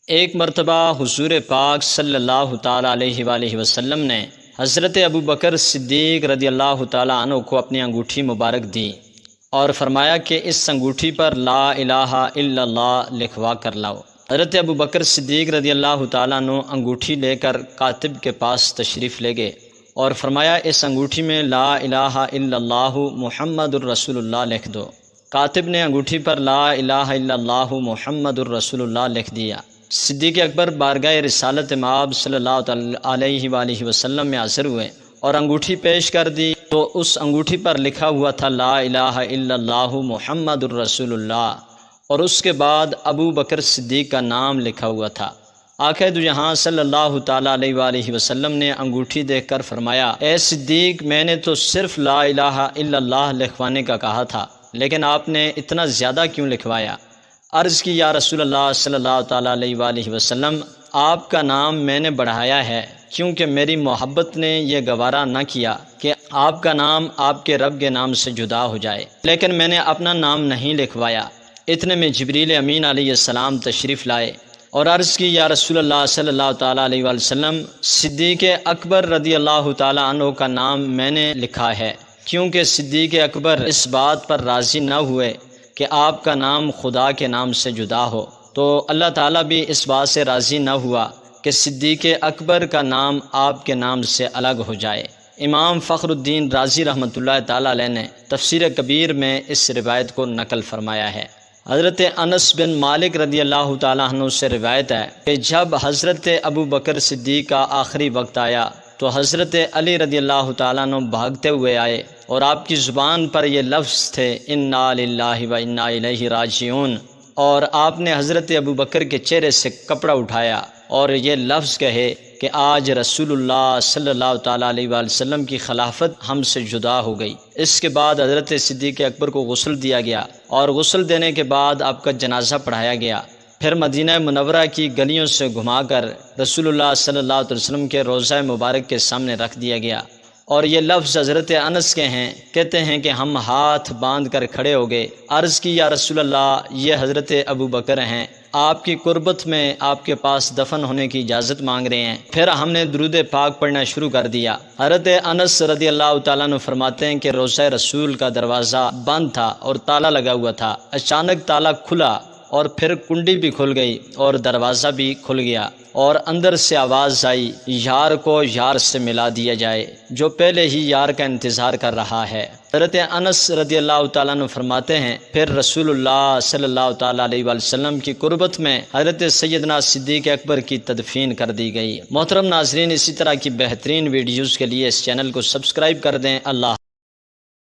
ایک مرتبہ حضور پاک صلی اللہ تعالیٰ علیہ وآلہ وسلم نے حضرت ابو بکر صدیق رضی اللہ تعالیٰ عنہ کو اپنی انگوٹھی مبارک دی اور فرمایا کہ اس انگوٹھی پر لا الہ الا اللہ لکھوا کر لاؤ۔ حضرت ابو بکر صدیق رضی اللہ تعالیٰ عنہ انگوٹھی لے کر کاتب کے پاس تشریف لے گئے اور فرمایا اس انگوٹھی میں لا الہ الا اللہ محمد الرسول اللہ لکھ دو۔ کاتب نے انگوٹھی پر لا الہ الا اللہ محمد الرسول اللہ لکھ دیا۔ صدیق اکبر بارگاہ رسالت مآب صلی اللہ علیہ وآلہ وسلم میں حاضر ہوئے اور انگوٹھی پیش کر دی تو اس انگوٹھی پر لکھا ہوا تھا لا الہ الا اللہ محمد الرسول اللہ، اور اس کے بعد ابو بکر صدیق کا نام لکھا ہوا تھا۔ آقا دو جہاں صلی اللہ تعالیٰ علیہ وآلہ وسلم نے انگوٹھی دیکھ کر فرمایا، اے صدیق، میں نے تو صرف لا الہ الا اللہ لکھوانے کا کہا تھا، لیکن آپ نے اتنا زیادہ کیوں لکھوایا؟ عرض کی، یا رسول اللہ صلی اللہ تعالیٰ علیہ وآلہ وسلم، آپ کا نام میں نے بڑھایا ہے کیونکہ میری محبت نے یہ گوارا نہ کیا کہ آپ کا نام آپ کے رب کے نام سے جدا ہو جائے، لیکن میں نے اپنا نام نہیں لکھوایا۔ اتنے میں جبریل امین علیہ السلام تشریف لائے اور عرض کی، یا رسول اللہ صلی اللہ تعالیٰ علیہ وآلہ وسلم، صدیق اکبر رضی اللہ تعالیٰ عنہ کا نام میں نے لکھا ہے، کیونکہ صدیق اکبر اس بات پر راضی نہ ہوئے کہ آپ کا نام خدا کے نام سے جدا ہو، تو اللہ تعالیٰ بھی اس بات سے راضی نہ ہوا کہ صدیق اکبر کا نام آپ کے نام سے الگ ہو جائے۔ امام فخر الدین رازی رحمۃ اللہ تعالیٰ علیہ نے تفسیر کبیر میں اس روایت کو نقل فرمایا ہے۔ حضرت انس بن مالک رضی اللہ تعالیٰ عنہ سے روایت ہے کہ جب حضرت ابو بکر صدیق کا آخری وقت آیا تو حضرت علی رضی اللہ تعالیٰ عنہ بھاگتے ہوئے آئے اور آپ کی زبان پر یہ لفظ تھے، انا للہ و انا الیہ راجعون، اور آپ نے حضرت ابو بکر کے چہرے سے کپڑا اٹھایا اور یہ لفظ کہے کہ آج رسول اللہ صلی اللہ تعالیٰ علیہ وآلہ وسلم کی خلافت ہم سے جدا ہو گئی۔ اس کے بعد حضرت صدیق اکبر کو غسل دیا گیا اور غسل دینے کے بعد آپ کا جنازہ پڑھایا گیا۔ پھر مدینہ منورہ کی گلیوں سے گھما کر رسول اللہ صلی اللہ علیہ وسلم کے روضہ مبارک کے سامنے رکھ دیا گیا، اور یہ لفظ حضرت انس کے ہیں، کہتے ہیں کہ ہم ہاتھ باندھ کر کھڑے ہو گئے۔ عرض کی، یا رسول اللہ، یہ حضرت ابو بکر ہیں، آپ کی قربت میں آپ کے پاس دفن ہونے کی اجازت مانگ رہے ہیں۔ پھر ہم نے درود پاک پڑھنا شروع کر دیا۔ حضرت انس رضی اللہ تعالیٰ عنہ فرماتے ہیں کہ روضہ رسول کا دروازہ بند تھا اور تالا لگا ہوا تھا۔ اچانک تالا کھلا اور پھر کنڈی بھی کھل گئی اور دروازہ بھی کھل گیا، اور اندر سے آواز آئی، یار کو یار سے ملا دیا جائے جو پہلے ہی یار کا انتظار کر رہا ہے۔ حضرت انس رضی اللہ تعالیٰ عنہ فرماتے ہیں، پھر رسول اللہ صلی اللہ تعالیٰ علیہ وآلہ وسلم کی قربت میں حضرت سیدنا صدیق اکبر کی تدفین کر دی گئی۔ محترم ناظرین، اسی طرح کی بہترین ویڈیوز کے لیے اس چینل کو سبسکرائب کر دیں۔ اللہ